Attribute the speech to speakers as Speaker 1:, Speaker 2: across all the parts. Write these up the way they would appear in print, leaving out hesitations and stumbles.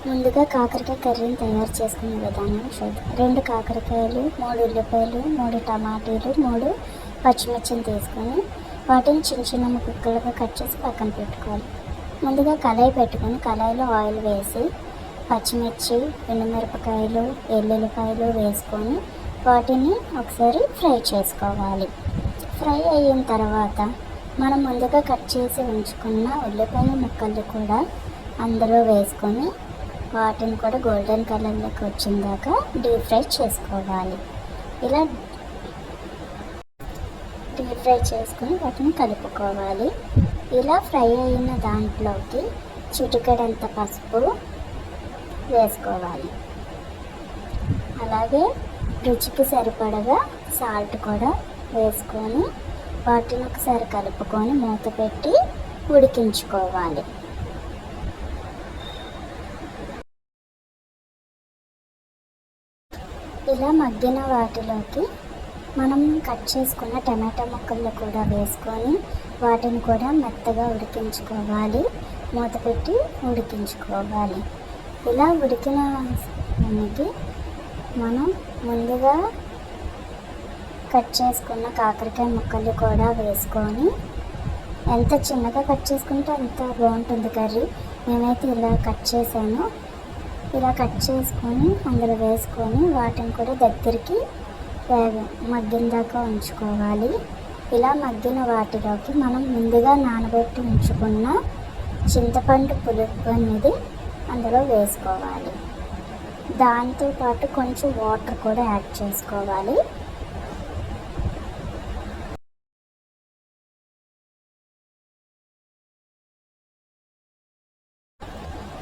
Speaker 1: ముందుగా కాకరకాయ కర్రీని తయారు చేసుకునే విధానం చూద్దాం. 2 కాకరకాయలు, 3 ఉల్లిపాయలు, 3 టమాటీలు, 3 పచ్చిమిర్చిని తీసుకొని వాటిని చిన్న చిన్న ముక్కలుగా కట్ చేసి పక్కన పెట్టుకోవాలి. ముందుగా కళాయి పెట్టుకొని కళాయిలో ఆయిల్ వేసి పచ్చిమిర్చి, ఎండుమిరపకాయలు, ఎల్లుల్లిపాయలు వేసుకొని వాటిని ఒకసారి ఫ్రై చేసుకోవాలి. ఫ్రై అయిన తర్వాత మనం ముందుగా కట్ చేసి ఉంచుకున్న ఉల్లిపాయ ముక్కలు కూడా అందులో వేసుకొని వాటిని కూడా గోల్డెన్ కలర్లోకి వచ్చిందాక డీప్ ఫ్రై చేసుకోవాలి. ఇలా డీప్ ఫ్రై చేసుకొని వాటిని కలుపుకోవాలి. ఇలా ఫ్రై అయిన దాంట్లోకి చిటికెడంత పసుపు వేసుకోవాలి. అలాగే రుచికి సరిపడగా సాల్ట్ కూడా వేసుకొని వాటిని ఒకసారి కలుపుకొని మూత పెట్టి ఉడికించుకోవాలి. ఇలా మగ్గిన వాటిలోకి మనం కట్ చేసుకున్న టమాటా ముక్కలు కూడా వేసుకొని వాటిని కూడా మెత్తగా ఉడికించుకోవాలి. మూత పెట్టి ఉడికించుకోవాలి. ఇలా ఉడికిన దానికి మనం ముందుగా కట్ చేసుకున్న కాకరకాయ ముక్కలు కూడా వేసుకొని ఎంత చిన్నగా కట్ చేసుకుంటే అంత బాగుంటుంది కర్రీ. నేనైతే ఇలా కట్ చేశాను. ఇలా కట్ చేసుకొని అందులో వేసుకొని వాటిని కూడా దగ్గరికి మగ్గిన దాకా ఉంచుకోవాలి. ఇలా మగ్గిన వాటిలోకి మనం ముందుగా నానబెట్టి ఉంచుకున్న చింతపండు పులుపు అనేది అందులో వేసుకోవాలి. దాంతోపాటు కొంచెం వాటర్ కూడా యాడ్ చేసుకోవాలి.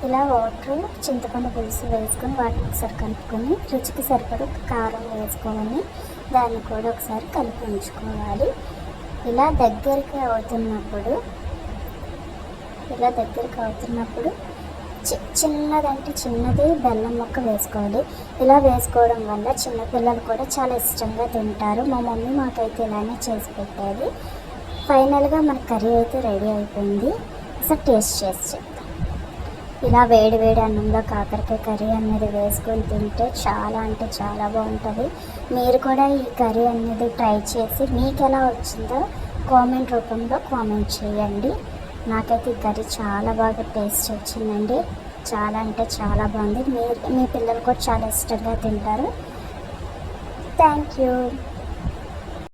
Speaker 1: ఇలా వాటర్ చింతపండు పులుసు వేసుకొని వాటిని ఒకసారి కలుపుకొని రుచికి సరిపడా కారం వేసుకోవాలి. దాన్ని కూడా ఒకసారి కలిపి ఉంచుకోవాలి. ఇలా దగ్గరికి అవుతున్నప్పుడు చిన్నది బెల్లం ముక్క వేసుకోవాలి. ఇలా వేసుకోవడం వల్ల చిన్నపిల్లలు కూడా చాలా ఇష్టంగా తింటారు. మా మమ్మీ మాకైతే ఇలానే చేసి పెట్టేది. ఫైనల్గా మన కర్రీ అయితే రెడీ అయిపోయింది. అసలు టేస్ట్ చేసి చెప్తాం. ఇలా వేడి అన్నంలో కాకరకాయ కర్రీ అనేది వేసుకొని తింటే చాలా అంటే చాలా బాగుంటుంది. మీరు కూడా ఈ కర్రీ అనేది ట్రై చేసి మీకు ఎలా వచ్చిందో కామెంట్ రూపంలో కామెంట్ చేయండి. నాకైతే ఈ కర్రీ చాలా బాగా టేస్ట్ వచ్చిందండి. చాలా అంటే చాలా బాగుంది. మీ పిల్లలు కూడా చాలా ఇష్టంగా తింటారు. Thank you.